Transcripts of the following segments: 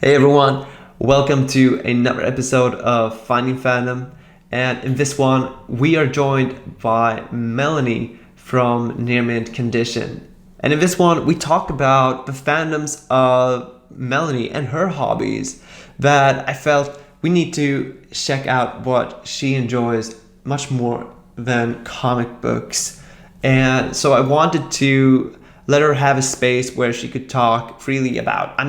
Hey everyone, welcome to another episode of Finding Fandom. And in this one, we are joined by Melanie from Near Mint Condition. And in this one, we talk about the fandoms of Melanie and her hobbies that I felt we need to check out what she enjoys much more than comic books. And so I wanted to let her have a space where she could talk freely about,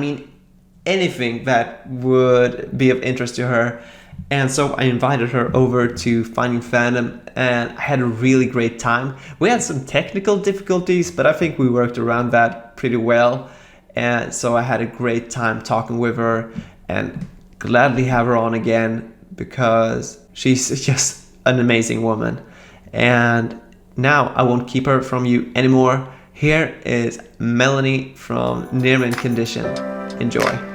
anything that would be of interest to her. And so I invited her over to Finding Fandom, and I had a really great time. We had some technical difficulties, but I think we worked around that pretty well. And so I had a great time talking with her, and gladly have her on again because she's just an amazing woman. And now I won't keep her from you anymore. Here is Melanie from Near Mint Condition. Enjoy.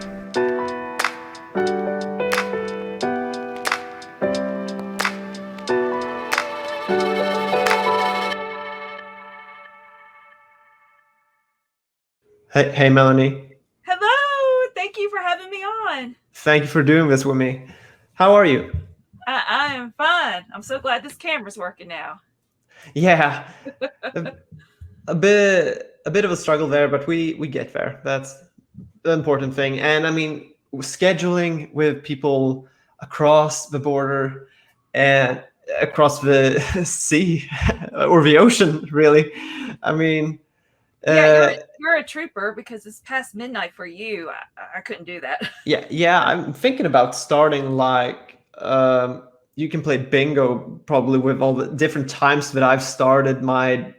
Hey, Melanie. Hello, thank you for having me on. Thank you for doing this with me. How are you? I am fine. I'm so glad this camera's working now. Yeah, a bit of a struggle there, but we get there. That's the important thing. And scheduling with people across the border and across the sea or the ocean, really. I mean, Yeah, you're a trooper because it's past midnight for you. I couldn't do that. yeah. I'm thinking about starting you can play bingo probably with all the different times that I've started my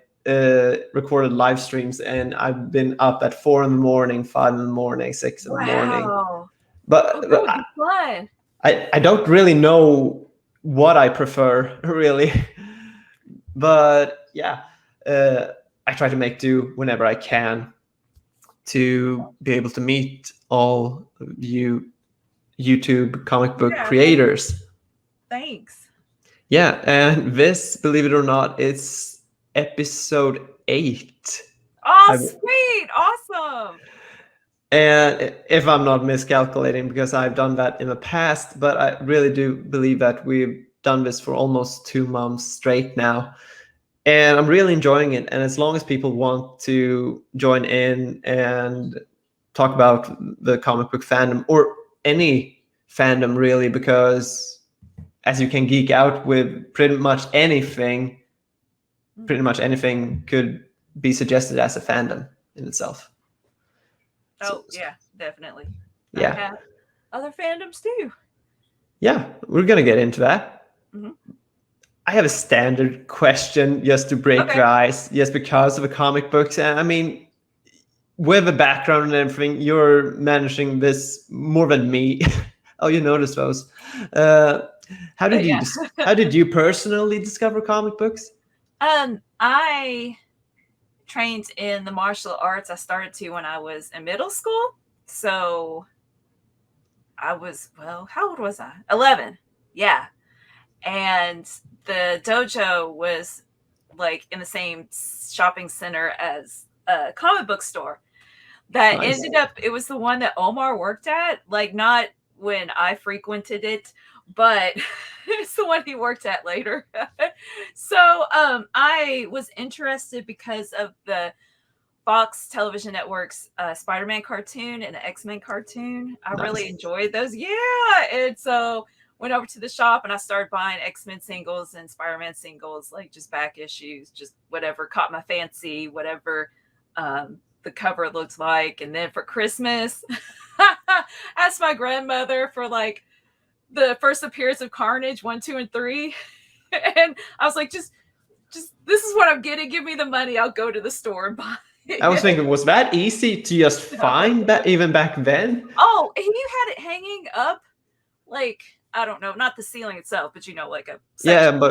recorded live streams, and I've been up at 4 in the morning, 5 in the morning, 6 in the morning. Wow. But That would be fun. I don't really know what I prefer, really. But yeah, I try to make do whenever I can to be able to meet all of you YouTube comic book creators. Thanks. Yeah, and this, believe it or not, it's episode 8. Oh, sweet. Awesome. And if I'm not miscalculating, because I've done that in the past, but I really do believe that we've done this for almost 2 months straight now. And I'm really enjoying it. And as long as people want to join in and talk about the comic book fandom or any fandom, really, because as you can geek out with pretty much anything could be suggested as a fandom in itself. Oh, yeah, definitely. Yeah. I have other fandoms too. Yeah, we're going to get into that. Mm-hmm. I have a standard question just to break the ice, just because of the comic books. And with the background and everything, you're managing this more than me. Oh, you noticed those. How did you personally discover comic books? I trained in the martial arts. I started to when I was in middle school. So I was, how old was I? 11. Yeah. And the dojo was like in the same shopping center as a comic book store. That ended up, it was the one that Omar worked at, like not when I frequented it, but it's the one he worked at later. So I was interested because of the Fox Television Network's Spider-Man cartoon and the X-Men cartoon. I really enjoyed those. Yeah. And so went over to the shop and I started buying X-Men singles and Spider-Man singles, like just back issues, just whatever caught my fancy, whatever the cover looks like. And then for Christmas, asked my grandmother for like the first appearance of Carnage 1, 2, and 3. And I was like, just this is what I'm getting. Give me the money. I'll go to the store and buy it. I was thinking, was that easy to just find that even back then? Oh, and you had it hanging up, like, I don't know, not the ceiling itself, but like a section,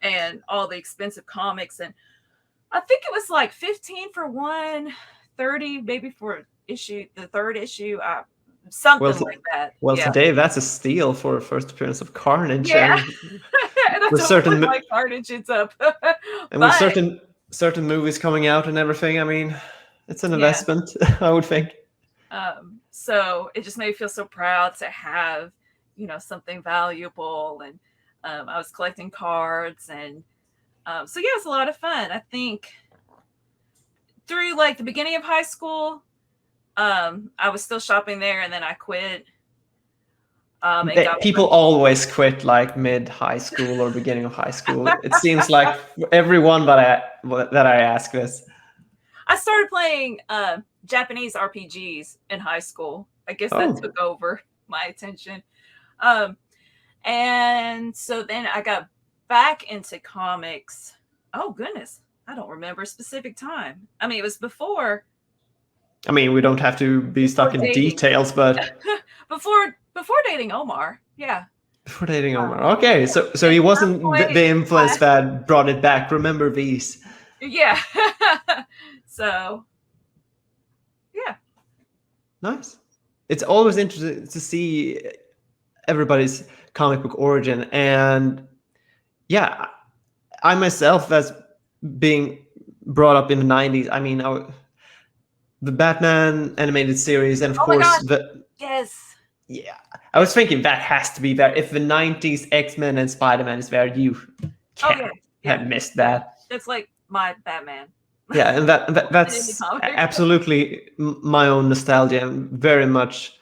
and all the expensive comics. And I think it was like 15 for one, 30 maybe for the third issue, something like that. Well, today that's a steal for a first appearance of Carnage. Yeah, and with certain like Carnage, it's up. And with certain movies coming out and everything, it's an investment. I would think. So it just made me feel so proud to have, something valuable. And I was collecting cards, and so yeah, it's a lot of fun. I think through like the beginning of high school, I was still shopping there, and then I quit. And got People always quit like mid high school or beginning of high school. It seems like everyone that I ask this. I started playing Japanese RPGs in high school. I guess that took over my attention. And so then I got back into comics. Oh goodness, I don't remember a specific time. I mean, it was before. I mean, we don't have to be stuck in details, but before dating Omar, yeah. Before dating Omar, okay. So he wasn't the influence that brought it back. Remember these? Yeah. So, yeah. Nice. It's always interesting to see everybody's comic book origin, and yeah, I myself, as being brought up in the 90s, I mean, the Batman animated series, and of course yes, yeah, I was thinking that has to be there. If the 90s X-Men and Spider-Man is there, you can't have missed that. That's like my Batman. Yeah, and that's absolutely my own nostalgia, and very much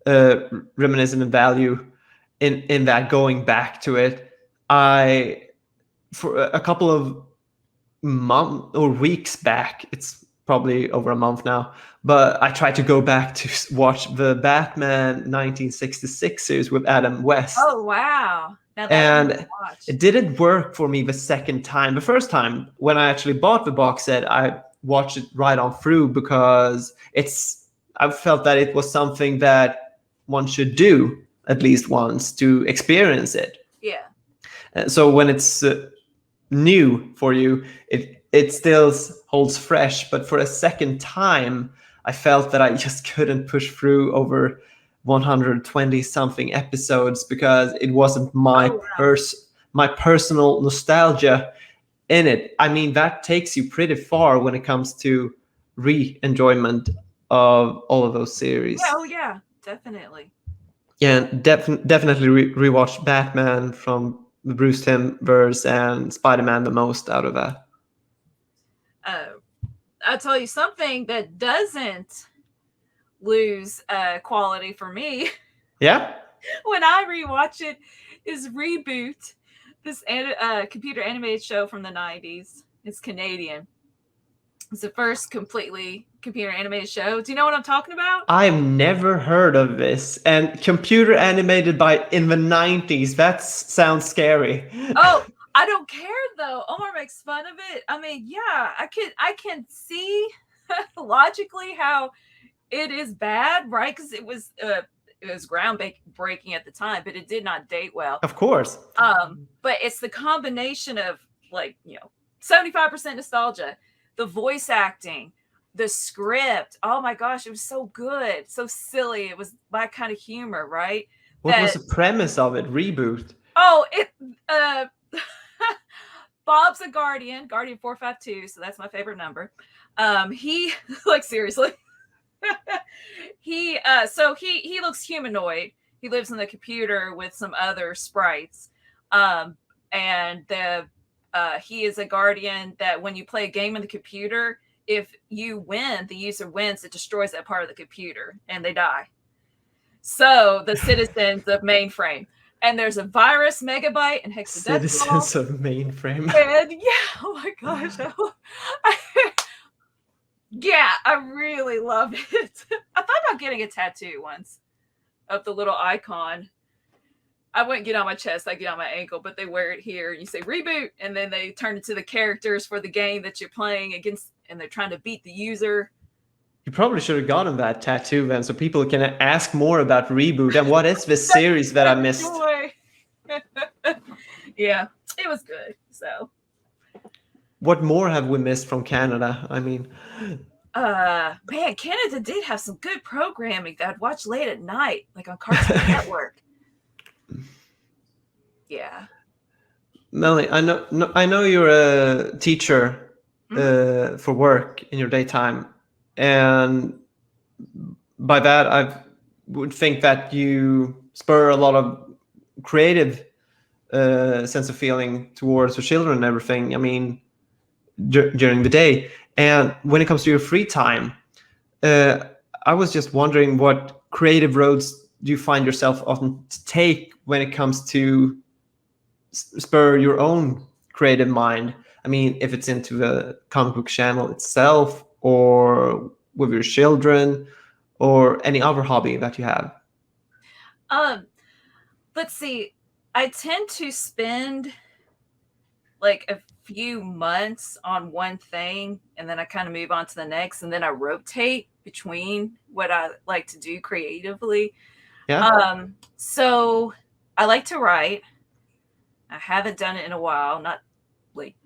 reminiscent of value in that, going back to it. For a couple of months or weeks back, it's probably over a month now, but I tried to go back to watch the Batman 1966 series with Adam West. Oh wow. And it didn't work for me the second time. The first time, when I actually bought the box set, I watched it right on through, because I felt that it was something that one should do at least once to experience it. Yeah. So when it's new for you, it still holds fresh. But for a second time, I felt that I just couldn't push through over 120 something episodes, because it wasn't my personal nostalgia in it. I mean, that takes you pretty far when it comes to re-enjoyment of all of those series. Oh yeah, definitely. Yeah, definitely rewatched Batman from the Bruce Timm verse and Spider-Man the most out of that. I'll tell you something that doesn't lose quality for me. Yeah. When I rewatch it, is Reboot, this computer animated show from the 90s. It's Canadian. It's the first completely computer animated show. Do you know what I'm talking about? I've never heard of this. And computer animated in the 90s. That sounds scary. Oh, I don't care though. Omar makes fun of it. I mean, yeah, I can see logically how it is bad, right? Because it was groundbreaking at the time, but it did not date well. Of course. But it's the combination of 75% nostalgia, the voice acting, the script. Oh my gosh, it was so good, so silly. It was my kind of humor, right? What was the premise of it? Reboot. Oh, Bob's a Guardian 452, so that's my favorite number. He seriously. He looks humanoid. He lives in the computer with some other sprites. And he is a guardian that when you play a game in the computer, if you win, the user wins, it destroys that part of the computer and they die. So the citizens of mainframe. And there's a virus, megabyte, and hexadecimal. Citizens of mainframe. And yeah, oh my gosh. Yeah, I really love it. I thought about getting a tattoo once of the little icon. I wouldn't get on my chest, I get on my ankle, but they wear it here. You say reboot, and then they turn into the characters for the game that you're playing against, and they're trying to beat the user. You probably should have gotten that tattoo then, so people can ask more about Reboot and what is this series that I missed. Yeah, it was good. So, what more have we missed from Canada? I mean, man, Canada did have some good programming that I'd watch late at night, like on Cartoon Network. Yeah. Melanie, I know you're a teacher for work in your daytime, and by that I would think that you spur a lot of creative sense of feeling towards your children and everything. I mean, during the day. And when it comes to your free time, uh, I was just wondering what creative roads do you find yourself often to take when it comes to spur your own creative mind? I mean, if it's into the comic book channel itself, or with your children, or any other hobby that you have. Um, let's see. I tend to spend like a few months on one thing and then I kind of move on to the next and then I rotate between what I like to do creatively. Yeah. So I like to write. I haven't done it in a while, not like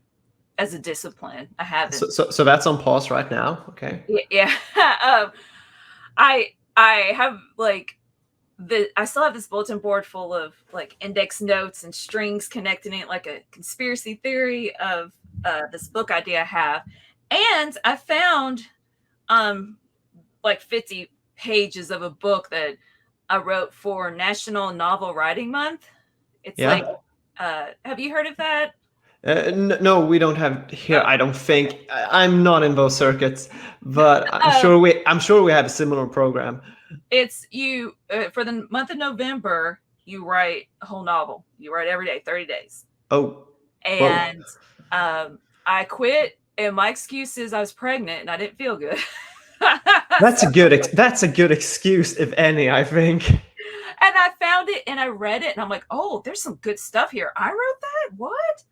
as a discipline. I haven't. So that's on pause right now. Okay. Yeah. I have like I still have this bulletin board full of like index notes and strings connecting it like a conspiracy theory of this book idea I have. And I found like 50 pages of a book that I wrote for National Novel Writing Month. It's Yeah. like, have you heard of that? No, we don't have here. Oh, I don't think. I'm not in those circuits, but um, I'm sure we have a similar program. it's you for the month of November, you write a whole novel. You write every day, 30 days. Oh, whoa. And I quit, and my excuse is I was pregnant and I didn't feel good. That's that's a good excuse, if any, I think. And I found it and I read it and I'm like, oh, there's some good stuff here. I wrote that? What?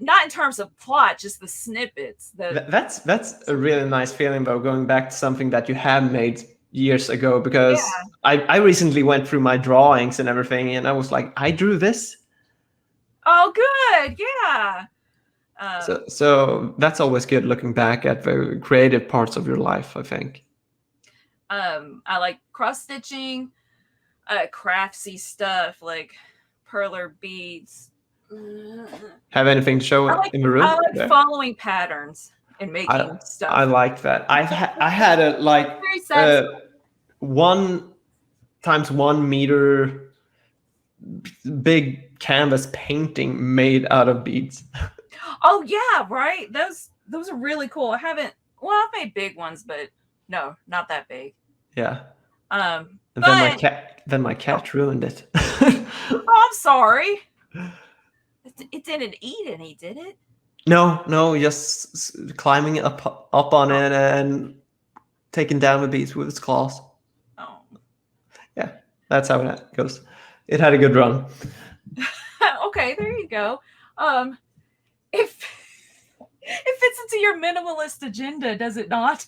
Not in terms of plot, just the snippets. That's a really nice feeling about going back to something that you have made years ago, because Yeah. I recently went through my drawings and everything and I was like, I drew this. Oh, good. Yeah. So that's always good, looking back at the creative parts of your life, I think. I like cross stitching, craftsy stuff like perler beads. Have anything to show in the room? I like Yeah. following patterns and making stuff. I like that. I had a like Very 1x1 meter big canvas painting made out of beads. Oh yeah, right. Those are really cool. I've made big ones, but no, not that big. Yeah. And But then my cat ruined it. Oh, I'm sorry. It didn't eat any, did it? No, just climbing up on it and taking down the beads with its claws. Oh. Yeah, that's how it goes. It had a good run. Okay, there you go. If it fits into your minimalist agenda, does it not?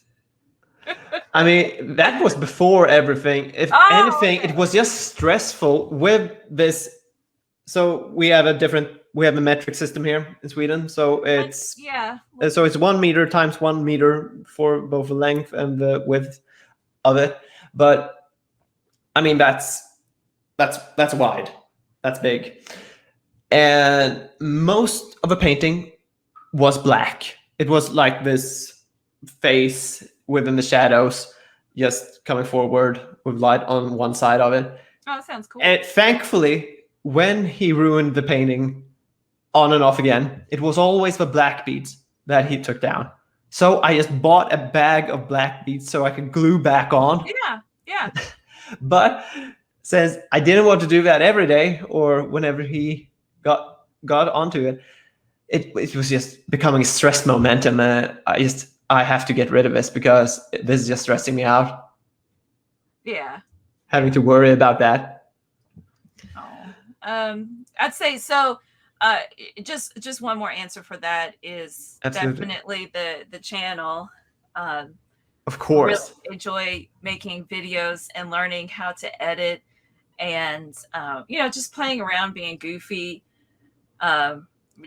I mean, that was before everything. If anything, okay, it was just stressful with this. So we have a metric system here in Sweden. So it's So it's 1 meter times 1 meter for both the length and the width of it. But I mean, that's wide. That's big. And most of the painting was black. It was like this face within the shadows, just coming forward with light on one side of it. Oh, that sounds cool. And thankfully, when he ruined the painting on and off again, it was always the black beads that he took down. So I just bought a bag of black beads so I could glue back on. Yeah. But since I didn't want to do that every day or whenever he got onto it, it was just becoming stress momentum. I have to get rid of this because this is just stressing me out. Yeah. Having to worry about that. Oh. I'd say so. Just one more answer for that is Absolutely. Definitely the channel. Of course. Really enjoy making videos and learning how to edit and just playing around, being goofy.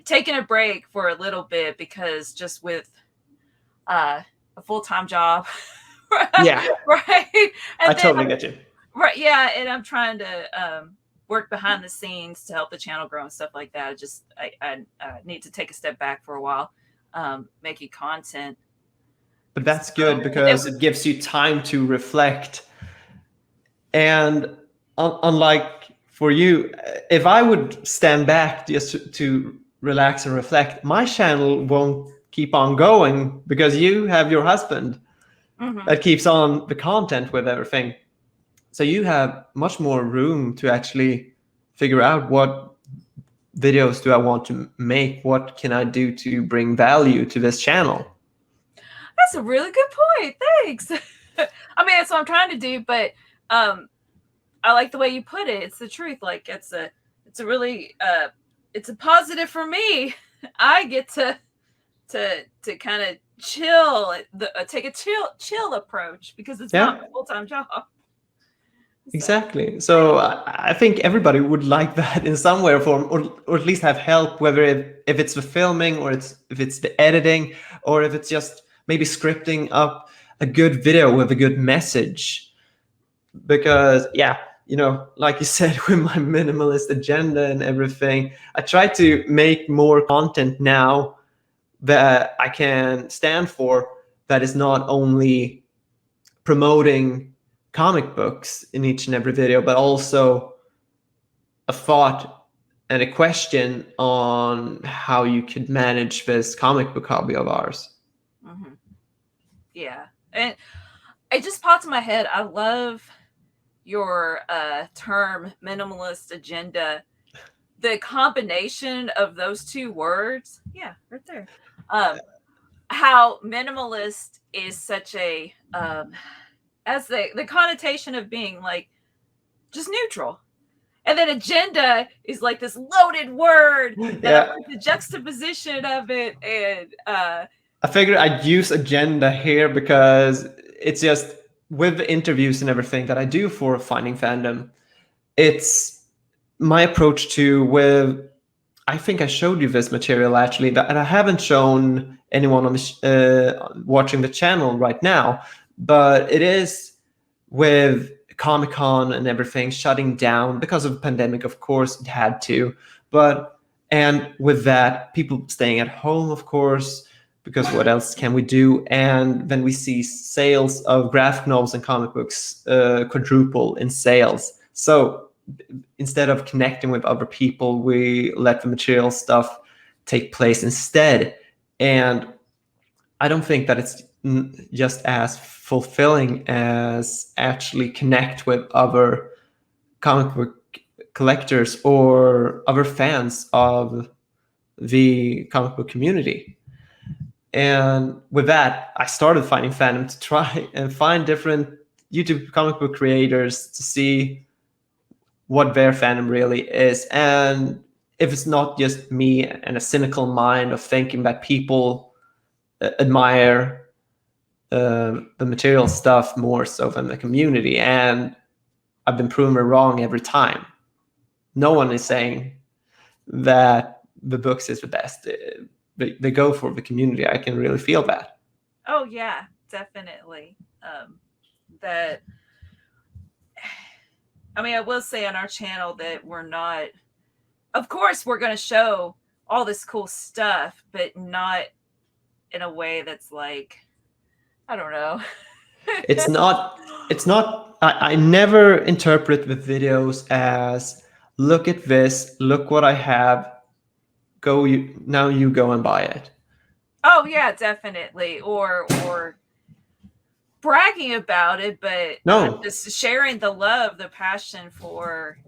Taking a break for a little bit because just with a full-time job. Yeah. Right. And I totally get you. Right. Yeah. And I'm trying to work behind the scenes to help the channel grow and stuff like that. I need to take a step back for a while, making content. But that's good So, because it gives you time to reflect. And unlike for you, if I would stand back just to relax and reflect, my channel won't keep on going because you have your husband that keeps on the content with everything. So you have much more room to actually figure out what videos do I want to make? What can I do to bring value to this channel? that's a really good point. Thanks. I mean, that's what I'm trying to do, but I like the way you put it. It's the truth. Like it's a really it's a positive for me. I get to kind of chill, take a chill approach because it's not Yeah. my full-time job. Exactly. So I think everybody would like that in some way or form, or at least have help, whether if it's the filming or if it's the editing, or if it's just maybe scripting up a good video with a good message. Because yeah, like you said, with my minimalist agenda and everything, I try to make more content now that I can stand for, that is not only promoting comic books in each and every video, but also a thought and a question on how you could manage this comic book hobby of ours. Mm-hmm. Yeah. And it just popped in my head. I love your term minimalist agenda. The combination of those two words, yeah, right there. How minimalist is such a as the connotation of being like just neutral. And then agenda is like this loaded word, and I like the juxtaposition of it. And I figured I'd use agenda here because it's just with the interviews and everything that I do for Finding Fandom, it's my approach to with. I think I showed you this material actually, and I haven't shown anyone on watching the channel right now, but it is with Comic-Con and everything shutting down because of the pandemic. Of course, it had to, and with that, people staying at home, of course, because what else can we do? And then we see sales of graphic novels and comic books quadruple in sales. So instead of connecting with other people, we let the material stuff take place instead. And I don't think that it's just as fulfilling as actually connect with other comic book collectors or other fans of the comic book community. And with that, I started Finding Fandom to try and find different YouTube comic book creators to see what their fandom really is. And if it's not just me and a cynical mind of thinking that people admire the material stuff more so than the community. And I've been proven wrong every time. No one is saying that the books is the best. They go for the community. I can really feel that. oh yeah, definitely. That I mean, I will say on our channel that we're not. Of course, we're going to show all this cool stuff, but not in a way that's like, I don't know. It's not. I never interpret the videos as look at this, look what I have. Now you go and buy it. Oh yeah, definitely. Or bragging about it, but No, just sharing the love, the passion for,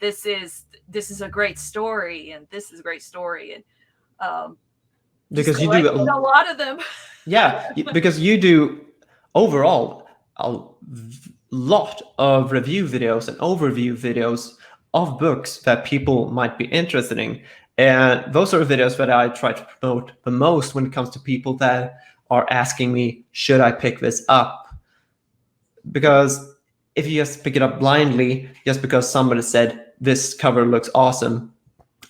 this is a great story, and this is a great story, and because you do a lot of them. Yeah, because you do overall a lot of review videos and overview videos of books that people might be interested in. And those are videos that I try to promote the most when it comes to people that are asking me, should I pick this up? Because if you just pick it up blindly, just because somebody said, this cover looks awesome,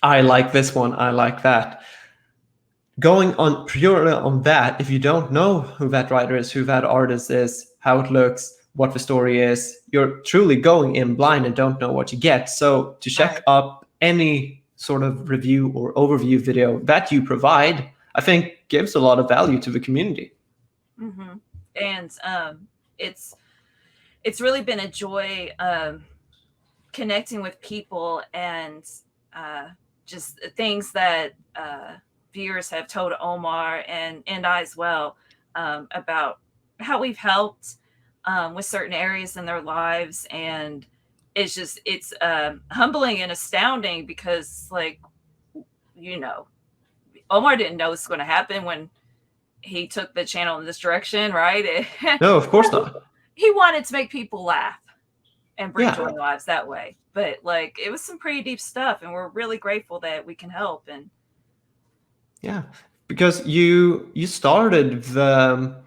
I like this one, I like that. Going on purely on that, if you don't know who that writer is, who that artist is, how it looks, what the story is, you're truly going in blind and don't know what you get. So to check up any sort of review or overview video that you provide, I think gives a lot of value to the community. Mm-hmm. And it's really been a joy connecting with people, and just things that viewers have told Omar and I as well, about how we've helped with certain areas in their lives. And it's humbling and astounding, because, like, you know, Omar didn't know this was going to happen when he took the channel in this direction, right? No, of course not. He wanted to make people laugh and bring Yeah. joy to lives that way. But, like, it was some pretty deep stuff, and we're really grateful that we can help. And Yeah, because you started the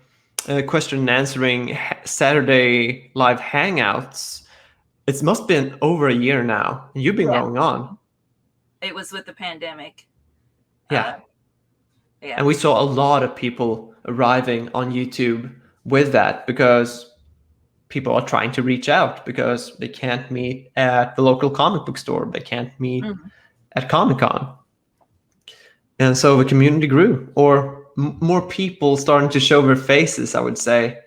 question and answering Saturday live Hangouts. It must have been over a year now. You've been yeah, going on. it was with the pandemic. Yeah. Yeah. And we saw a lot of people arriving on YouTube with that, because people are trying to reach out because they can't meet at the local comic book store. They can't meet at Comic-Con. And so the community grew, or more people starting to show their faces, I would say,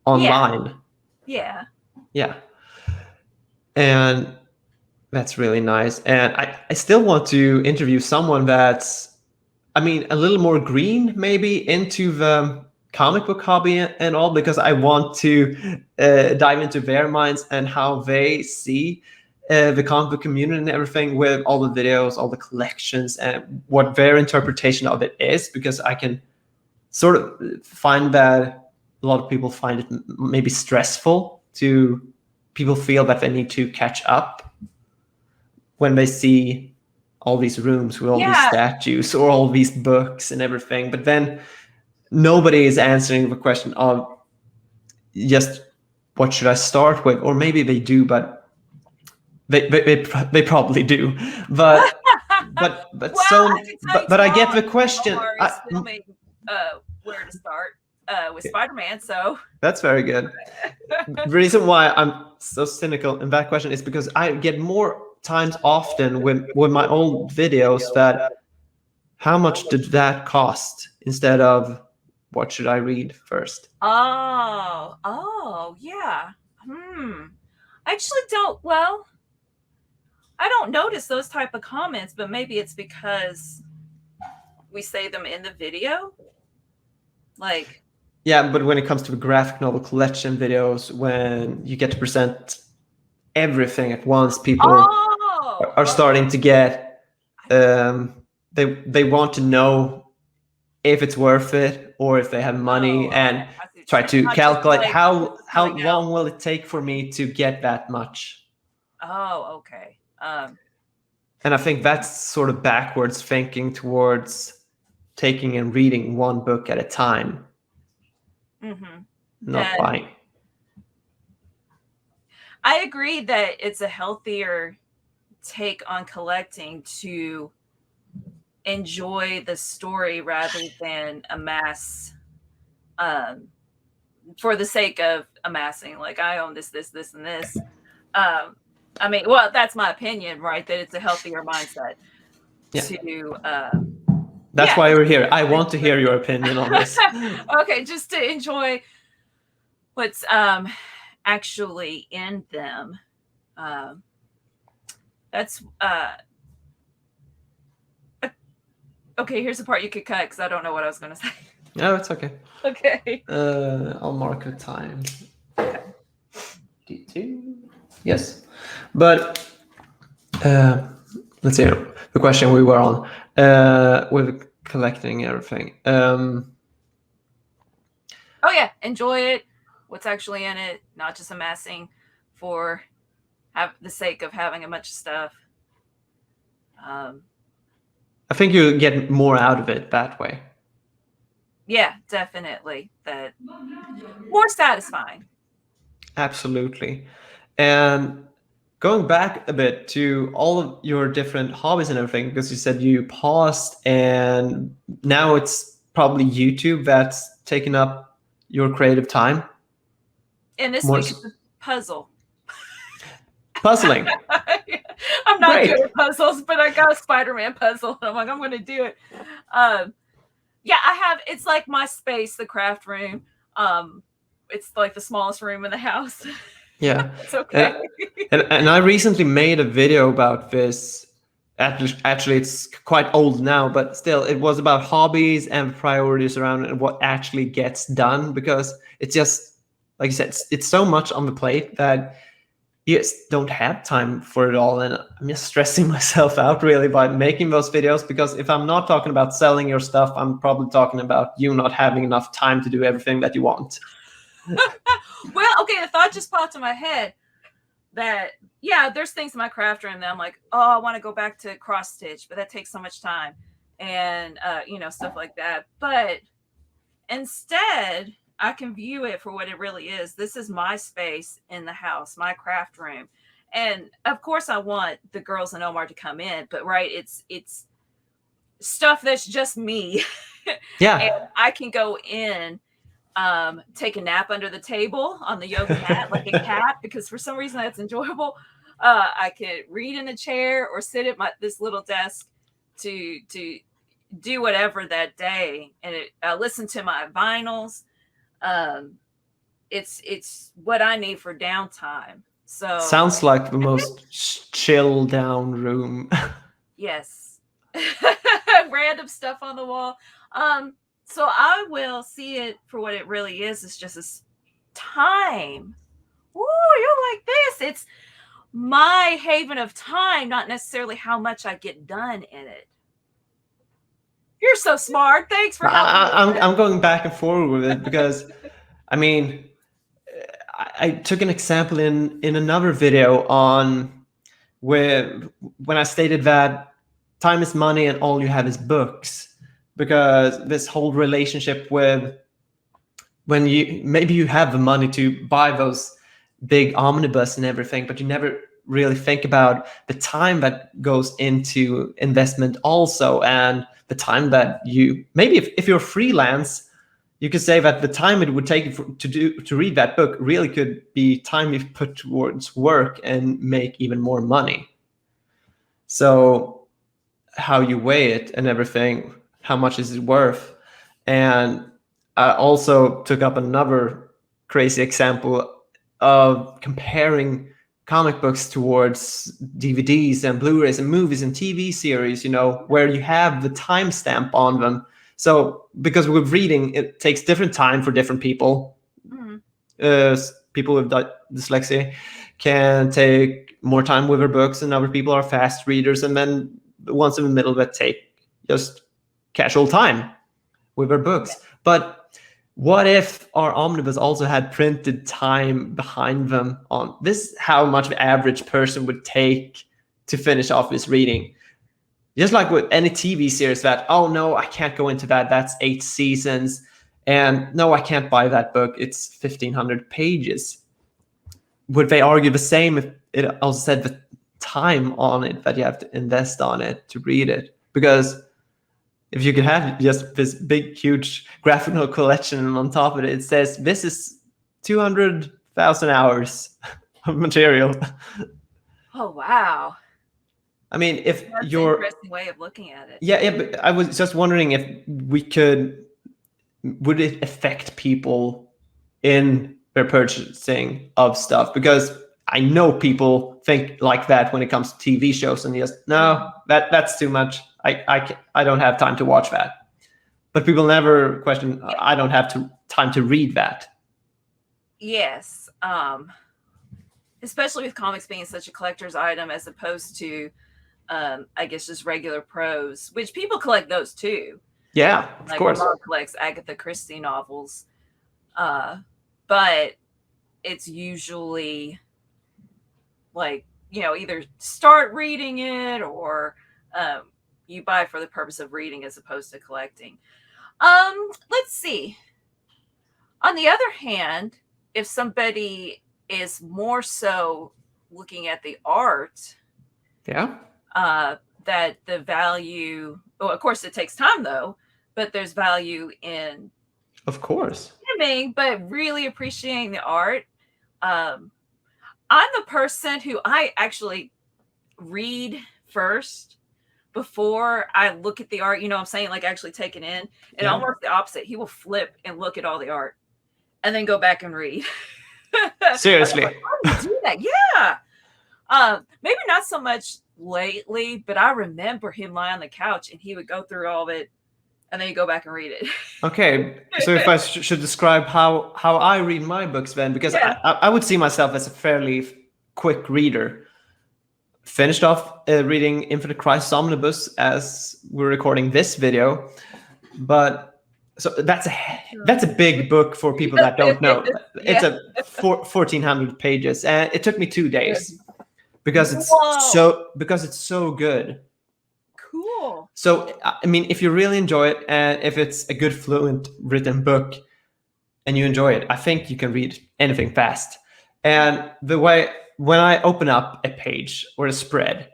online. Yeah. Yeah. And that's really nice. And I still want to interview someone that's, I mean, a little more green, maybe, into the comic book hobby and all, because I want to dive into their minds and how they see the comic book community and everything, with all the videos, all the collections, and what their interpretation of it is, because I can sort of find that a lot of people find it maybe stressful, to people feel that they need to catch up when they see all these rooms with all these statues or all these books and everything. But then nobody is answering the question of just what should I start with, or maybe they do, but they probably do, but well, I get the question. Where to start with Spider-Man, so that's very good. The reason why I'm so cynical in that question is because I get more times often with my old videos that how much did that cost, instead of what should I read first. Oh yeah. I actually don't, well, I don't notice those type of comments, but maybe it's because we say them in the video. Like, yeah, but when it comes to the graphic novel collection videos, when you get to present everything at once, people are starting to get they want to know if it's worth it, or if they have money, and try to calculate how long will it take for me to get that much. Oh, okay. And I think that's sort of backwards thinking towards taking and reading one book at a time. Not buying. I agree that it's a healthier take on collecting, to enjoy the story rather than amass for the sake of amassing. Like, I own this, and this. I mean, well, that's my opinion, right? That it's a healthier mindset to that's why we're here. I want to hear your opinion on this. Okay, just to enjoy what's actually in them. That's okay. Here's the part you could cut, because I don't know what I was going to say. No, it's okay. Okay. I'll mark the time. D2. Yes, but let's see. The question we were on with collecting everything. Oh yeah, enjoy it. What's actually in it, not just amassing for the sake of having a bunch of stuff. I think you get more out of it that way. Yeah, definitely. That more satisfying. Absolutely. And going back a bit to all of your different hobbies and everything, because you said you paused and now it's probably YouTube that's taken up your creative time. And this week it's a puzzle. Puzzling. I'm not Great. good at puzzles, but I got a Spider-Man puzzle, and I'm like, I'm going to do it. Yeah, I have. It's like my space, the craft room. It's like the smallest room in the house. Yeah. It's okay. And I recently made a video about this. Actually, it's quite old now, but still, it was about hobbies and priorities around and what actually gets done, because it's just, like you said, it's so much on the plate that you just don't have time for it all. And I'm just stressing myself out really by making those videos, because if I'm not talking about selling your stuff, I'm probably talking about you not having enough time to do everything that you want. Well, okay, the thought just popped in my head that, yeah, there's things in my craft room that I'm like, oh, I want to go back to cross stitch, but that takes so much time, and stuff like that. But instead, I can view it for what it really is. This is my space in the house, my craft room. And of course I want the girls in Omar to come in, but right, it's stuff that's just me. Yeah. And I can go in, take a nap under the table on the yoga mat like a cat, because for some reason that's enjoyable. I could read in a chair or sit at this little desk to do whatever that day, and listen to my vinyls. It's what I need for downtime. So Sounds like the most chill down room. yes. Random stuff on the wall. So I will see it for what it really is. It's just this time. Ooh, you're like this. It's my haven of time, not necessarily how much I get done in it. You're so smart. Thanks for helping. I'm going back and forward with it, because I mean, I took an example in another video on where when I stated that time is money and all you have is books, because this whole relationship with when you have the money to buy those big omnibus and everything, but you never really think about the time that goes into investment also, and the time that you maybe if you're freelance, you could say that the time it would take to read that book really could be time you put towards work and make even more money. So how you weigh it and everything, how much is it worth? And I also took up another crazy example of comparing comic books towards DVDs and Blu-rays and movies and TV series, where you have the timestamp on them. So because with reading, it takes different time for different people. People with dyslexia can take more time with their books, and other people are fast readers, and then the ones in the middle that take just casual time with their books. But what if our omnibus also had printed time behind them on this? How much the average person would take to finish off this reading? Just like with any TV series, that, oh no, I can't go into that. That's 8 seasons. And no, I can't buy that book. It's 1,500 pages. Would they argue the same if it also said the time on it that you have to invest on it to read it? Because if you could have just this big, huge graphical collection, and on top of it, it says this is 200,000 hours of material. Oh, wow. I mean, if That's an you're interesting way of looking at it. Yeah, but I was just wondering if would it affect people in their purchasing of stuff? Because I know people think like that when it comes to TV shows, and just, no, that's too much. I don't have time to watch that. But people never question, I don't have time to read that. Yes. Especially with comics being such a collector's item as opposed to, I guess, just regular prose, which people collect those too. Yeah, of course. My mom collects Agatha Christie novels. But it's usually like, either start reading it or you buy for the purpose of reading as opposed to collecting. Let's see. On the other hand, if somebody is more so looking at the art, that the value, of course it takes time though, but there's value in, of course, but really appreciating the art. I'm the person who I actually read first before I look at the art. You know what I'm saying? Like actually take it in. And Yeah. almost the opposite. He will flip and look at all the art and then go back and read. Seriously. Like, how do you do that? Yeah. Maybe not so much lately, but I remember him lie on the couch and he would go through all of it and then he'd go back and read it. Okay, so if I should describe how I read my books then, because Yeah. I would see myself as a fairly quick reader. Finished off reading Infinite Crisis Omnibus as we're recording this video, but so that's a big book for people that don't know. It's a 1,400 pages, and it took me 2 days because it's so good. Cool. So I mean, if you really enjoy it, and if it's a good fluent written book, and you enjoy it, I think you can read anything fast. And the way when I open up a page or a spread,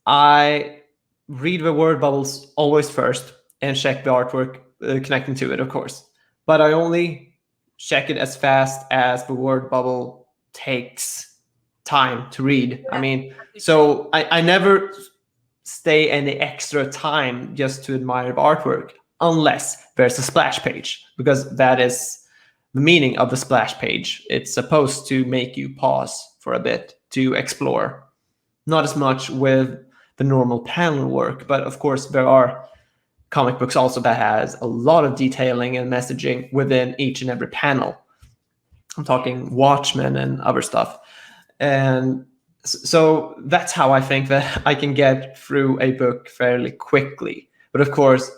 I read the word bubbles always first and check the artwork connecting to it, of course. But I only check it as fast as the word bubble takes time to read. I mean, so I never stay any extra time just to admire the artwork unless there's a splash page, because that is the meaning of the splash page. It's supposed to make you pause for a bit to explore. Not as much with the normal panel work, but of course there are comic books also that has a lot of detailing and messaging within each and every panel. I'm talking Watchmen and other stuff. And so that's how I think that I can get through a book fairly quickly. But of course,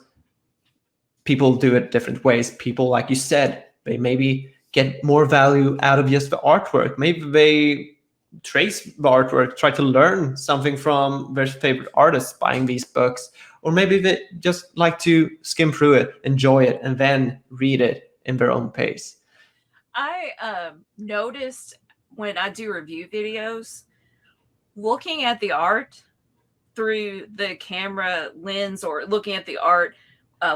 people do it different ways. People, like you said, they maybe get more value out of just the artwork. Maybe they trace the artwork, try to learn something from their favorite artists buying these books. Or maybe they just like to skim through it, enjoy it, and then read it in their own pace. I noticed when I do review videos, looking at the art through the camera lens or looking at the art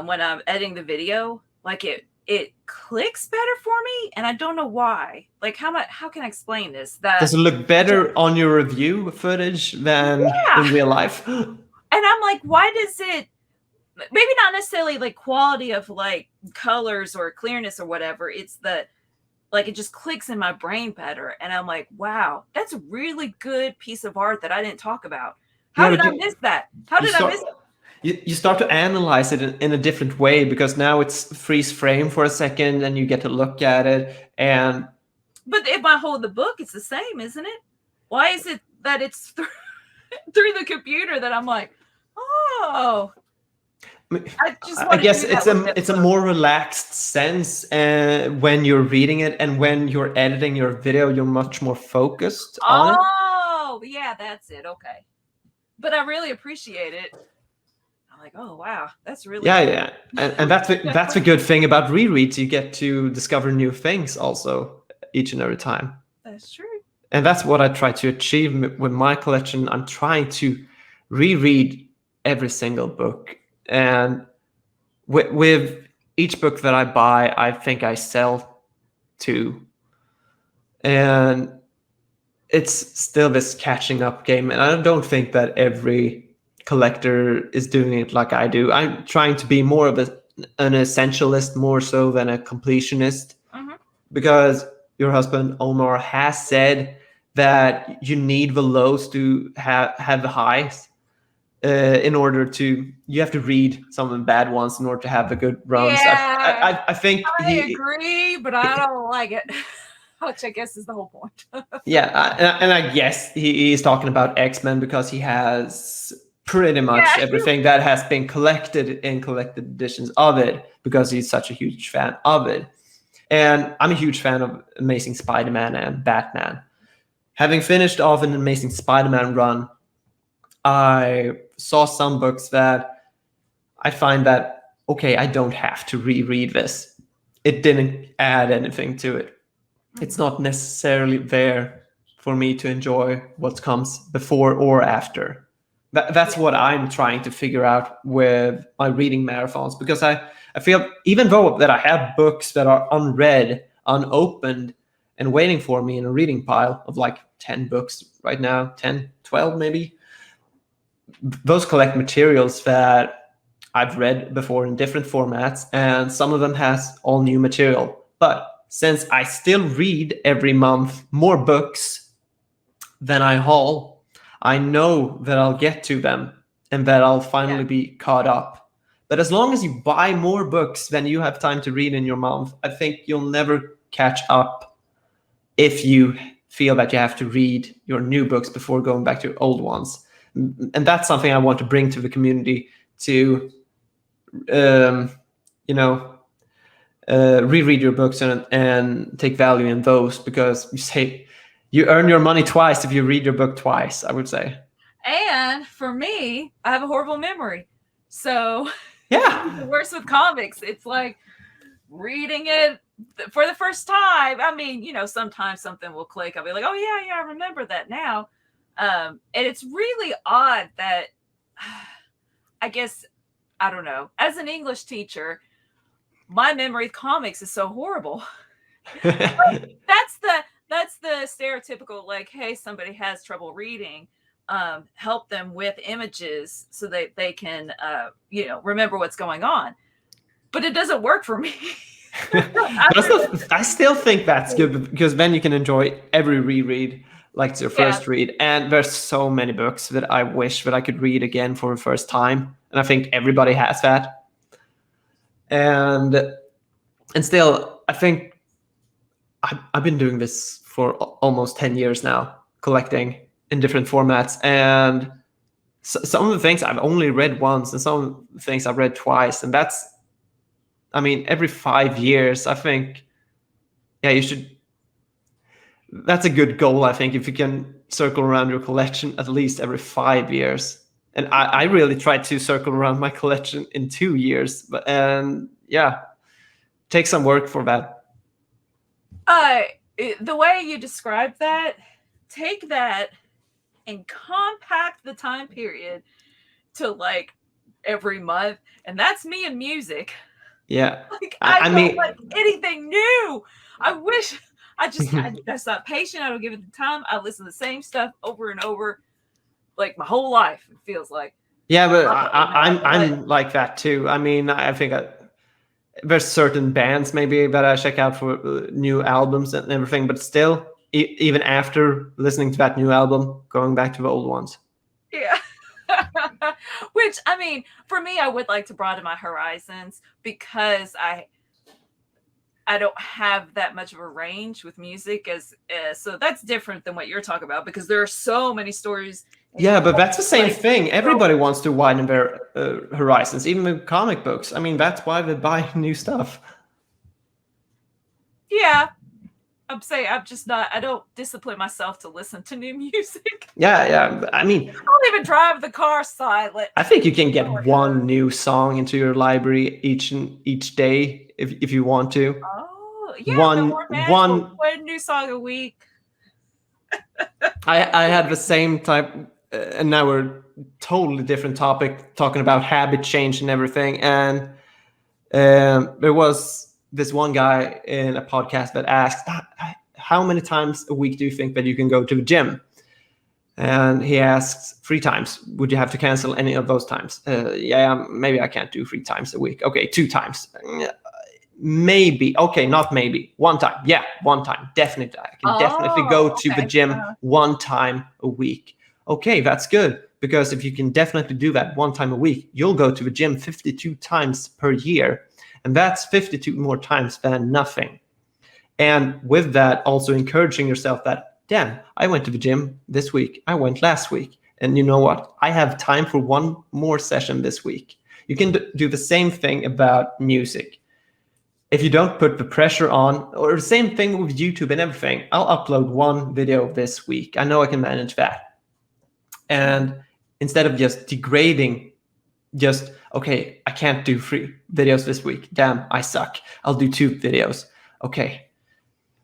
when I'm editing the video, like it clicks better for me, and I don't know why. Like how can I explain this? Does it look better on your review footage than in real life? And I'm like, why does it? Maybe not necessarily like quality of like colors or clearness or whatever. It's the like it just clicks in my brain better, and I'm like, wow, that's a really good piece of art that I didn't talk about. How did I miss that? How did I miss it? You start to analyze it in a different way, because now it's freeze frame for a second and you get to look at it. And but if I hold the book, it's the same, isn't it? Why is it that it's through the computer that I'm like, oh, I guess it's a more relaxed sense when you're reading it, and when you're editing your video, you're much more focused on it. Oh, yeah, that's it. Okay, but I really appreciate it. I'm like, oh wow, that's really yeah, and that's a good thing about rereads. You get to discover new things also each and every time. That's true. And that's what I try to achieve with my collection. I'm trying to reread every single book. And with each book that I buy, I think I sell 2. And it's still this catching up game. And I don't think that every collector is doing it like I do. I'm trying to be more of an essentialist more so than a completionist. Mm-hmm. Because your husband, Omar, has said that you need the lows to have the highs. In order to, you have to read some of the bad ones in order to have the good runs. Yeah, I think I agree, but I don't like it. Which I guess is the whole point. Yeah, and I guess he is talking about X-Men because he has pretty much everything that has been collected in collected editions of it, because he's such a huge fan of it. And I'm a huge fan of Amazing Spider-Man and Batman. Having finished off an Amazing Spider-Man run, I saw some books that I find that, okay, I don't have to reread this. It didn't add anything to it. It's not necessarily there for me to enjoy what comes before or after. That's what I'm trying to figure out with my reading marathons, because I feel, even though that I have books that are unread, unopened, and waiting for me in a reading pile of like 10 books right now, 10, 12 maybe. Those collect materials that I've read before in different formats, and some of them has all new material. But since I still read every month more books than I haul, I know that I'll get to them and that I'll finally be caught up. But as long as you buy more books than you have time to read in your month, I think you'll never catch up if you feel that you have to read your new books before going back to old ones. And that's something I want to bring to the community to, reread your books and take value in those, because you earn your money twice if you read your book twice, I would say. And for me, I have a horrible memory. So yeah, worse with comics. It's like reading it for the first time. I mean, sometimes something will click. I'll be like, oh yeah, I remember that now. And it's really odd that I guess, I don't know, as an English teacher, my memory of comics is so horrible. That's the stereotypical, like, hey, somebody has trouble reading, help them with images so that they can remember what's going on. But it doesn't work for me. I still think that's good, because then you can enjoy every reread like it's your first read. And there's so many books that I wish that I could read again for the first time, and I think everybody has that. And still, I think I've been doing this for almost 10 years now, collecting in different formats, and some of the things I've only read once, and some of the things I've read twice, and that's, I mean, every 5 years, I think, you should. That's a good goal, I think, if you can circle around your collection at least every 5 years. And I really tried to circle around my collection in 2 years, take some work for that. The way you describe that, take that and compact the time period to like every month, and that's me in music. Yeah, like I don't like anything new. I wish that's not patient. I don't give it the time. I listen to the same stuff over and over, like my whole life. It feels like. Yeah, but I'm like that too. I mean, I think there's certain bands maybe that I check out for new albums and everything, but still, even after listening to that new album, going back to the old ones. Yeah. Which, I mean, for me, I would like to broaden my horizons, because I don't have that much of a range with music, so that's different than what you're talking about, because there are so many stories. Yeah, but that's the same thing. Everybody wants to widen their horizons, even with comic books. I mean, that's why they buy new stuff. Yeah. I'm saying I don't discipline myself to listen to new music. Yeah. I mean, I don't even drive the car silent. I think you can get one new song into your library each day if you want to. Oh, yeah. One new song a week. I had the same type, and now we're totally different topic, talking about habit change and everything. And there was this one guy in a podcast that asked, how many times a week do you think that you can go to the gym? And he asks 3 times. Would you have to cancel any of those times? Maybe I can't do 3 times a week. Okay, 2 times. Maybe. Okay, not maybe. 1 time. Yeah, 1 time. Definitely. I can definitely go to the gym 1 time a week. Okay, that's good. Because if you can definitely do that 1 time a week, you'll go to the gym 52 times per year. And that's 52 more times than nothing. And with that, also encouraging yourself that, damn, I went to the gym this week. I went last week. And you know what? I have time for 1 more session this week. You can do the same thing about music. If you don't put the pressure on, or the same thing with YouTube and everything, I'll upload 1 video this week. I know I can manage that. And instead of just degrading, okay, I can't do 3 videos this week. Damn, I suck. I'll do 2 videos. Okay,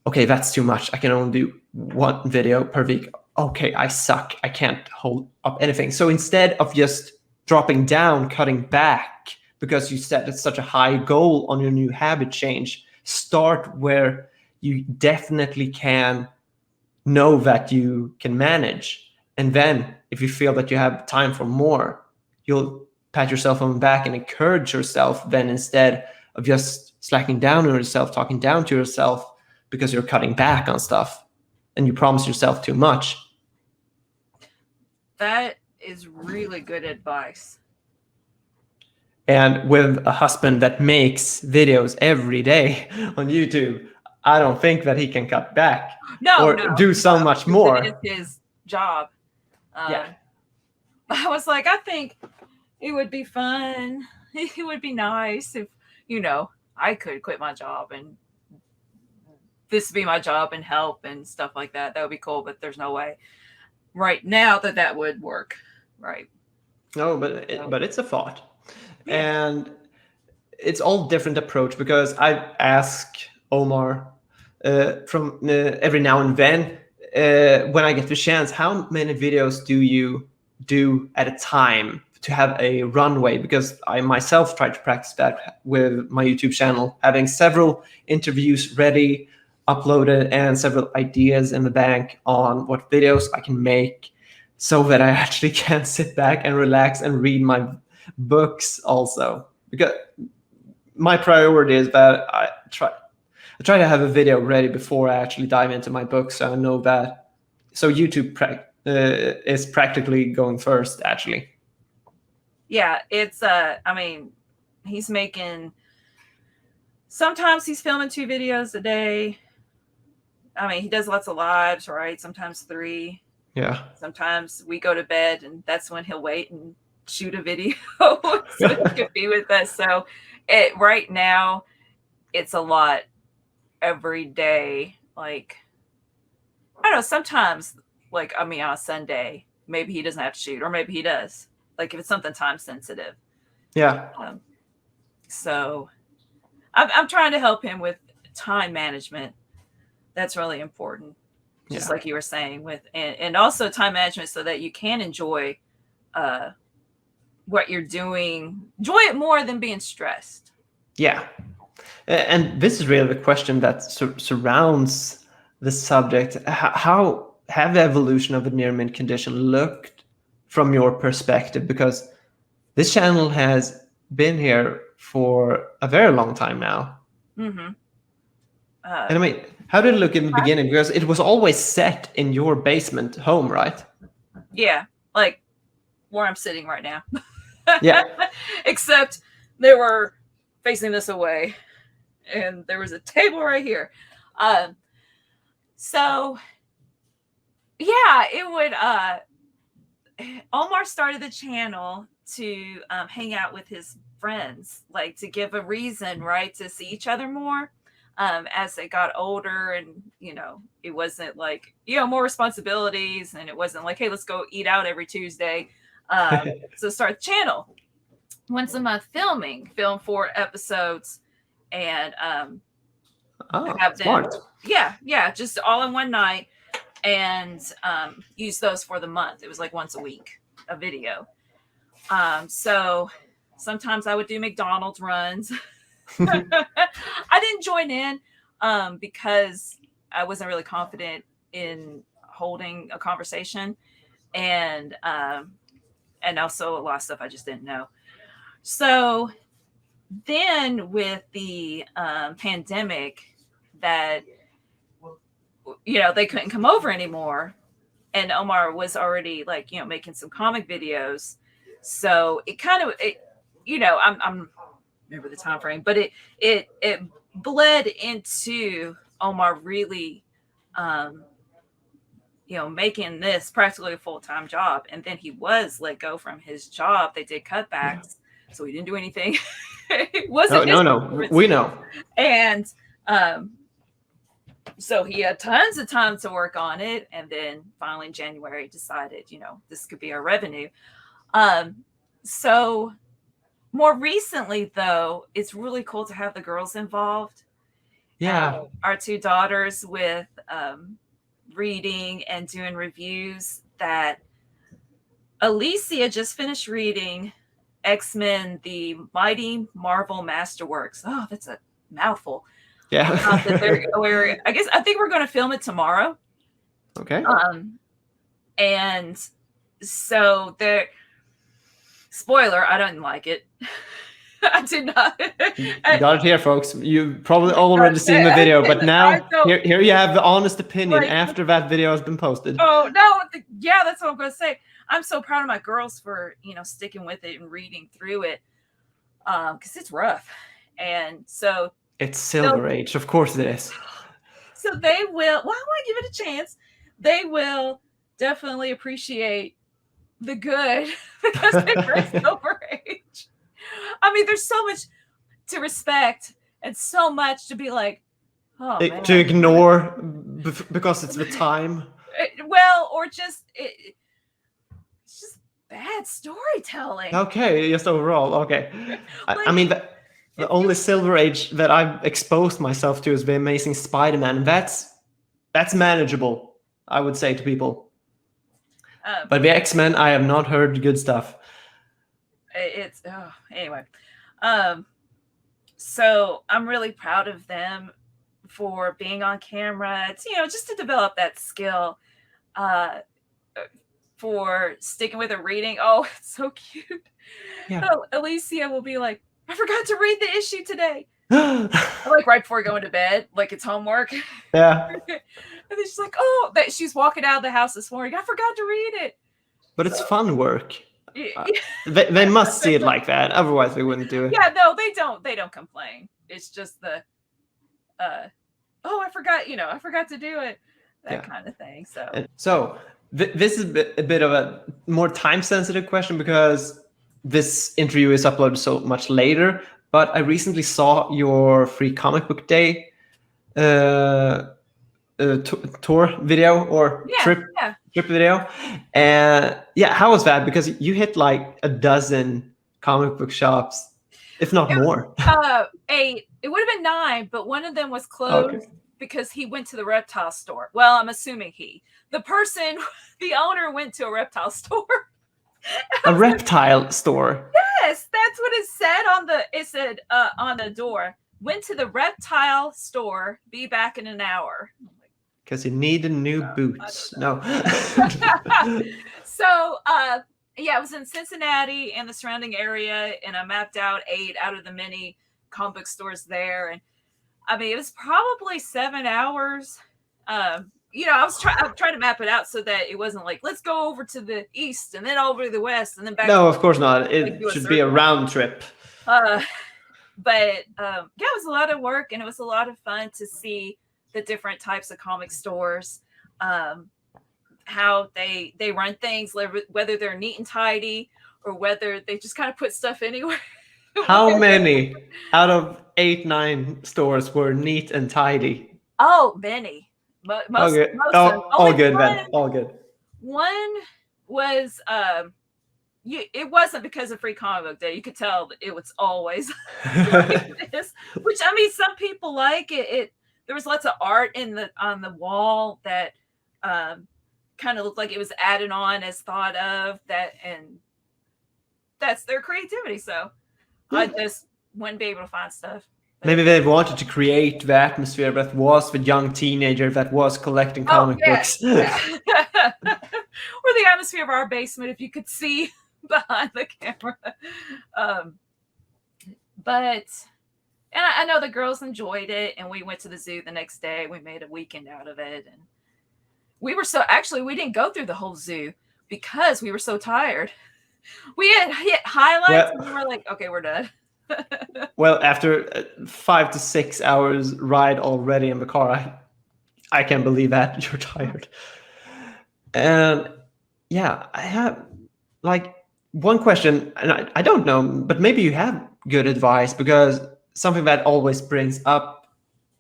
that's too much. I can only do 1 video per week. Okay, I suck. I can't hold up anything. So instead of just dropping down, cutting back, because you set such a high goal on your new habit change, start where you definitely can know that you can manage. And then if you feel that you have time for more, you'll pat yourself on the back and encourage yourself then, instead of just slacking down on yourself, talking down to yourself because you're cutting back on stuff and you promise yourself too much. That is really good advice. And with a husband that makes videos every day on YouTube, I don't think that he can cut back or do so much more. It is his job. Yeah. I was like, I think it would be fun. It would be nice if, I could quit my job and this would be my job and help and stuff like that. That would be cool, but there's no way right now that would work. Right. No, but it's a thought. Yeah. And it's all different approach, because I ask Omar from every now and then when I get the chance, how many videos do you do at a time to have a runway? Because I myself try to practice that with my YouTube channel, having several interviews ready, uploaded, and several ideas in the bank on what videos I can make, so that I actually can sit back and relax and read my books also. Because my priority is that I try to have a video ready before I actually dive into my book, so I know that. So YouTube is practically going first, actually. Yeah, it's I mean, he's making. Sometimes he's filming 2 videos a day. I mean, he does lots of lives, right? Sometimes 3. Yeah. Sometimes we go to bed, and that's when he'll wait and shoot a video so he can be with us. So right now, it's a lot every day. Like, I don't know, sometimes, like, I mean, on a Sunday, maybe he doesn't have to shoot, or maybe he does. Like, if it's something time sensitive. Yeah. So I'm trying to help him with time management. That's really important. Just like you were saying, with and also time management, so that you can enjoy what you're doing, enjoy it more than being stressed. Yeah. And this is really the question that surrounds the subject. How have the evolution of a near-mint condition looked from your perspective? Because this channel has been here for a very long time now. Mm-hmm. And I mean, how did it look in the beginning? Because it was always set in your basement home, right? Yeah, like where I'm sitting right now. Yeah. Except they were facing this away, and there was a table right here. So yeah, it would. Omar started the channel to hang out with his friends, like to give a reason, right, to see each other more. As they got older, and it wasn't like more responsibilities, and it wasn't like, hey, let's go eat out every Tuesday. So start the channel once a month, film 4 episodes, and have them, smart. yeah, just all in one night, and use those for the month. It was like once a week, a video. So sometimes I would do McDonald's runs. I didn't join in because I wasn't really confident in holding a conversation, and also a lot of stuff I just didn't know. So then with the pandemic, that they couldn't come over anymore, and Omar was already like making some comic videos, so it kind of I'm remember the time frame, but it bled into Omar really making this practically a full-time job. And then he was let go from his job. They did cutbacks, so he didn't do anything. It wasn't no, we know. And so he had tons of time to work on it, and then finally in January decided this could be our revenue. So more recently, though, it's really cool to have the girls involved. Yeah. Our 2 daughters with reading and doing reviews. That Alicia just finished reading X-Men, the Mighty Marvel Masterworks. Oh, that's a mouthful. Yeah. That I think we're going to film it tomorrow. Okay. And so the spoiler, I didn't like it. I did not. You got it here, folks. You've probably already seen the video, but now here you have the honest opinion after that video has been posted. Oh no, yeah, that's what I'm going to say. I'm so proud of my girls for sticking with it and reading through it, because it's rough, and so it's Silver Age, of course it is. So they will. Well, I want to give it a chance. They will definitely appreciate the good because they read Silver Age. I mean, there's so much to respect and so much to be like, oh man. To ignore because it's the time. Well, or just it's just bad storytelling. Okay, just overall. Okay, I mean the only Silver Age that I've exposed myself to is the Amazing Spider-Man, and that's manageable, I would say to people. But the X-Men, I have not heard good stuff. Anyway. So I'm really proud of them for being on camera. It's, just to develop that skill, for sticking with a reading. Oh, it's so cute. Yeah. So Alicia will be like, I forgot to read the issue today. Like right before going to bed, like it's homework. Yeah. And then she's like, oh, that she's walking out of the house this morning. I forgot to read it. But it's fun work. They must see it like that, otherwise they wouldn't do it. Yeah, no, they don't complain. It's just the oh, I forgot to do it, that kind of thing. So this is a bit of a more time sensitive question because this interview is uploaded so much later, but I recently saw your free comic book day tour video or trip video, and how was that? Because you hit like a dozen comic book shops, if not more. 8. It would have been 9, but one of them was closed because he went to the reptile store. Well, I'm assuming the owner went to a reptile store. A reptile store? Yes, that's what it said on the door. Went to the reptile store, be back in an hour. Because you need new boots. No. So, it was in Cincinnati and the surrounding area, and I mapped out 8 out of the many comic book stores there. And I mean, it was probably 7 hours. I was trying to map it out so that it wasn't like, let's go over to the east and then over to the west and then back. No, of course not. It should be a round trip. But it was a lot of work, and it was a lot of fun to see the different types of comic stores, how they run things, whether they're neat and tidy or whether they just kind of put stuff anywhere. How many out of 8, 9 stores were neat and tidy? Oh, many. All good. All good. One was it wasn't because of free comic book day. You could tell that it was always like this, which I mean, some people like it. There was lots of art on the wall that kind of looked like it was added on as thought of that, and that's their creativity. So I just wouldn't be able to find stuff. Maybe they wanted to create the atmosphere that was the young teenager that was collecting comic books. Yeah. Or the atmosphere of our basement, if you could see behind the camera. But I know the girls enjoyed it, and we went to the zoo the next day. We made a weekend out of it, and we didn't go through the whole zoo because we were so tired. We had hit highlights, and we were like, okay, we're done. Well, after 5 to 6 hours ride already in the car, I can't believe that you're tired. And I have like one question, and I don't know, but maybe you have good advice, because something that always brings up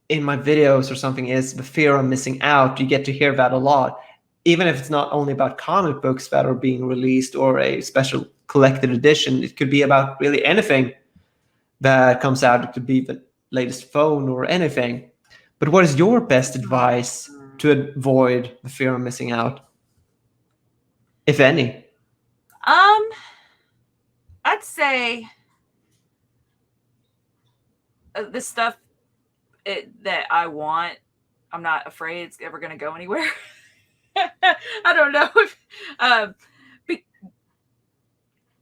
in my videos or something is the fear of missing out. You get to hear that a lot, even if it's not only about comic books that are being released or a special collected edition. It could be about really anything that comes out. It could be the latest phone or anything. But what is your best advice to avoid the fear of missing out, if any? I'd say this stuff that I want. I'm not afraid it's ever going to go anywhere. I don't know if, be,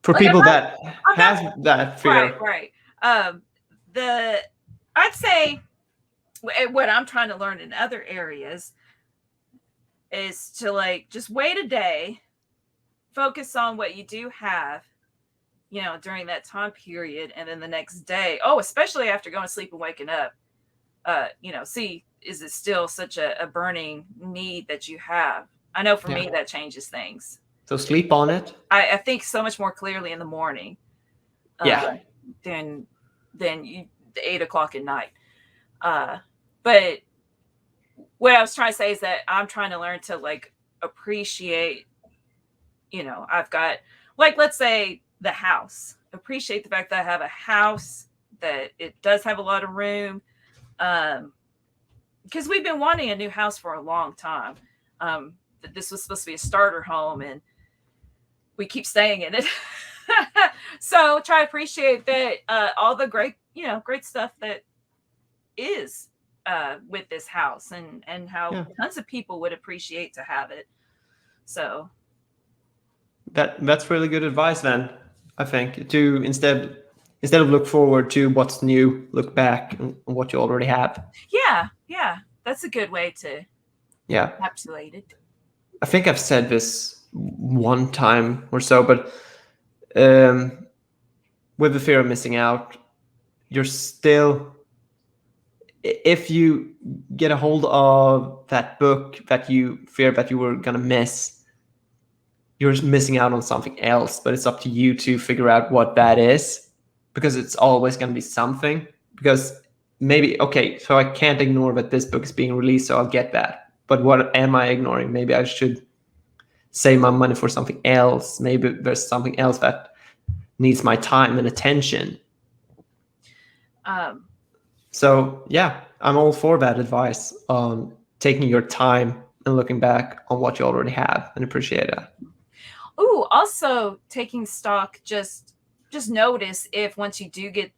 For like people that I'm not has that right, fear. right. The I'd say what I'm trying to learn in other areas is to like just wait a day, focus on what you do have, during that time period, and then the next day, especially after going to sleep and waking up, see, is it still such a burning need that you have? I know for Yeah. me that changes things. So sleep on it. I think so much more clearly in the morning, Yeah. than 8 o'clock at night. But what I was trying to say is that I'm trying to learn to like appreciate, I've got, like, let's say the house, appreciate the fact that I have a house, that it does have a lot of room. Because we've been wanting a new house for a long time. This was supposed to be a starter home, and we keep staying in it. So try to appreciate that, all the great stuff that is, with this house, and how tons of people would appreciate to have it. So that's really good advice then, I think, to instead of look forward to what's new, look back on what you already have. yeah, that's a good way to encapsulate it. I think I've said this one time or so, but with the fear of missing out, you're still, if you get a hold of that book that you fear that you were gonna miss, you're missing out on something else. But it's up to you to figure out what that is, because it's always going to be something. Because maybe, okay, so I can't ignore that this book is being released, so I'll get that. But what am I ignoring? Maybe I should save my money for something else. Maybe there's something else that needs my time and attention. So yeah, I'm all for that advice on taking your time and looking back on what you already have, and appreciate that. Ooh, also taking stock, just notice if once you do get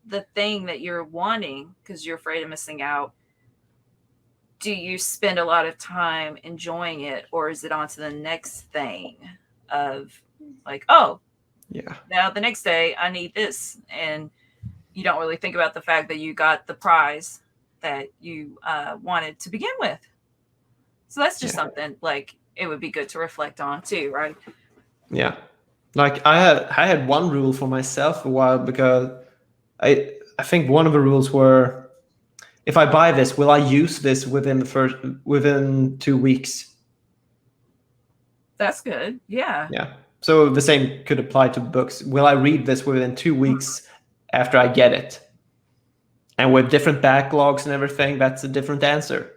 the thing that you're wanting because you're afraid of missing out, do you spend a lot of time enjoying it, or is it on to the next thing of like, now the next day I need this, and you don't really think about the fact that you got the prize that you wanted to begin with. So that's just something like it would be good to reflect on too, right? Yeah. Like I had one rule for myself a while, because I think one of the rules were, if I buy this, will I use this within 2 weeks? That's good. Yeah. Yeah. So the same could apply to books. Will I read this within 2 weeks after I get it? And with different backlogs and everything, that's a different answer.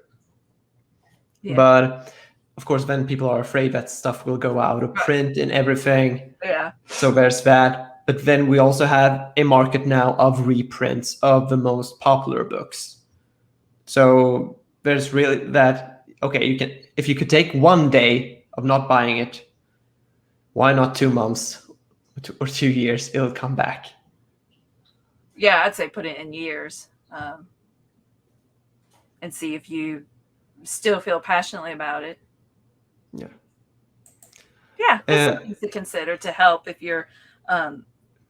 Yeah. But of course, then people are afraid that stuff will go out of print and everything. Yeah. So there's that. But then we also have a market now of reprints of the most popular books. So there's really that, okay, if you could take one day of not buying it, why not 2 months or 2 years? It'll come back. Yeah, I'd say put it in years, and see if you still feel passionately about it. Yeah. Yeah, that's something to consider to help if you're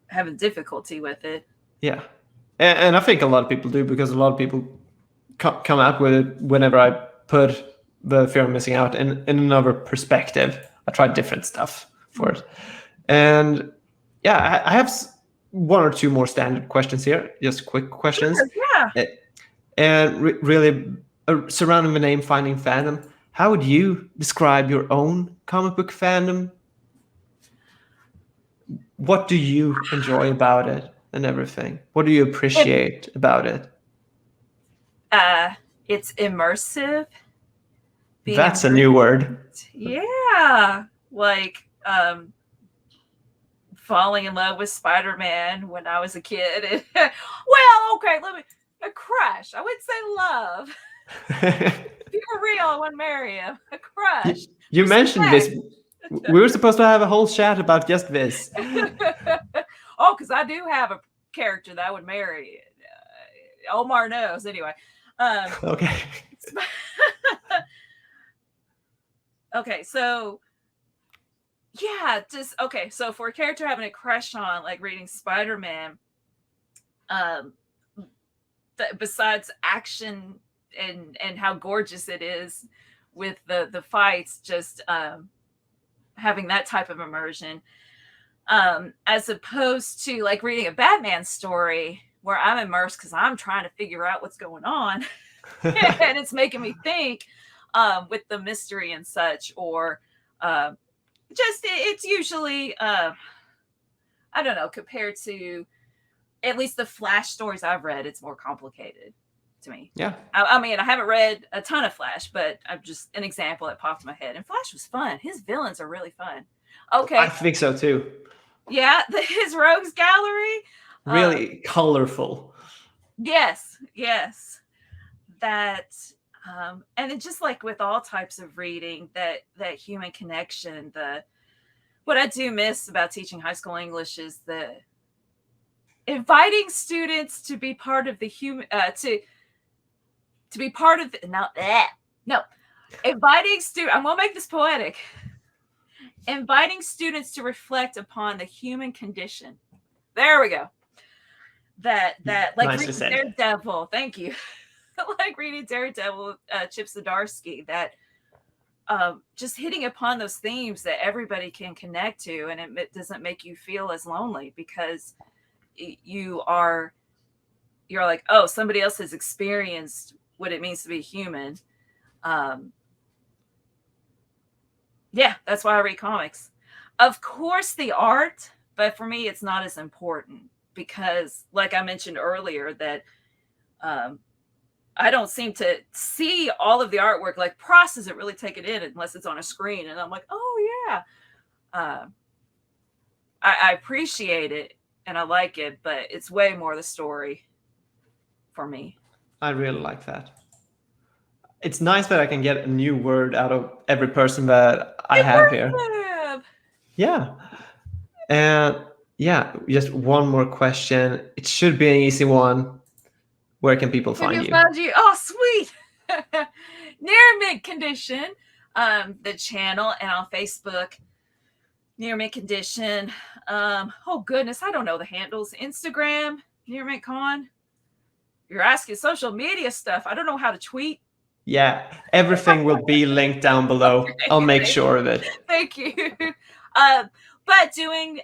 having difficulty with it. Yeah. And I think a lot of people do, because a lot of people come out with it whenever I put the fear of missing out in another perspective. I try different stuff for it. And yeah, I have one or two more standard questions here, just quick questions. Sure, yeah. And really surrounding the name Finding Fandom, how would you describe your own comic book fandom? What do you enjoy about it and everything? What do you appreciate about it? It's immersive. That's a new word. Yeah. Like falling in love with Spider-Man when I was a kid. Well, okay, a crush. I wouldn't say love. If you were real, I wouldn't marry him. A crush. You mentioned this. We were supposed to have a whole chat about just this. Oh, because I do have a character that I would marry. Omar knows. Anyway, Um, Okay. okay, so yeah, just okay. So for a character having a crush on, like reading Spider-Man, um, besides action and how gorgeous it is with the fights, just having that type of immersion, as opposed to like reading a Batman story where I'm immersed because I'm trying to figure out what's going on and it's making me think, with the mystery and such, or just it's usually I don't know, compared to at least the Flash stories I've read, it's more complicated to me. Yeah, I mean, I haven't read a ton of Flash, but I'm just an example that popped in my head. And Flash was fun. His villains are really fun. I Okay, think so too. yeah, his rogues gallery. Really colorful. Yes, yes, that, and it's just like with all types of reading, that human connection. The what I do miss about teaching high school English is the inviting students to be part of the human to be part of the, no inviting student. I'm gonna make this poetic. Inviting students to reflect upon the human condition. There we go. That like Nicely reading said. Daredevil. Thank you. Like reading Daredevil, Chip Zdarsky. That just hitting upon those themes that everybody can connect to, and it doesn't make you feel as lonely because you're like, oh, somebody else has experienced what it means to be human. Um, yeah, that's why I read comics. Of course, the art, but for me, it's not as important because, like I mentioned earlier, that um, I don't seem to see all of the artwork. Like Pross doesn't really take it in unless it's on a screen, and I'm like, oh yeah, uh, I appreciate it and I like it, but it's way more the story for me. I really like that. It's nice that I can get a new word out of every person that I have here. Immersive. Yeah. And yeah, just one more question. It should be an easy one. Where can people Have find you you? found you? Oh, sweet. Near mint condition. The channel and on Facebook. Near mint condition. Oh goodness, I don't know the handles. Instagram, near mint con. You're asking social media stuff. I don't know how to tweet. Yeah, everything will be linked down below. I'll make sure of it. Thank you. Uh, but doing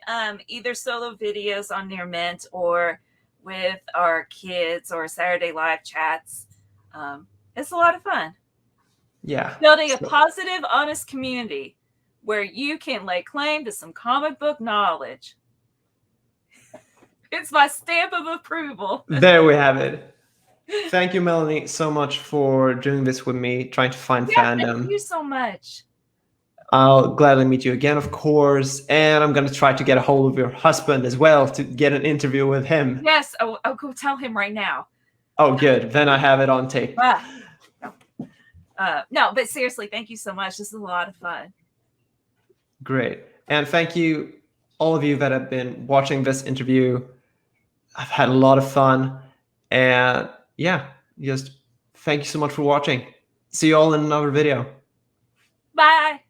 either solo videos on Near Mint or with our kids or Saturday live chats, it's a lot of fun. Yeah. Building a So, positive, honest community where you can lay claim to some comic book knowledge. It's my stamp of approval. there we have it. Thank you, Melanie, so much for doing this with me, trying to find Yeah, thank fandom. you so much. I'll gladly meet you again, of course, and I'm going to try to get a hold of your husband as well to get an interview with him. Yes, I'll go tell him right now. Oh, good. Then I have it on tape. No, but seriously, thank you so much. This is a lot of fun. Great. And thank you, all of you that have been watching this interview. I've had a lot of fun. And yeah, just thank you so much for watching. See you all in another video. Bye.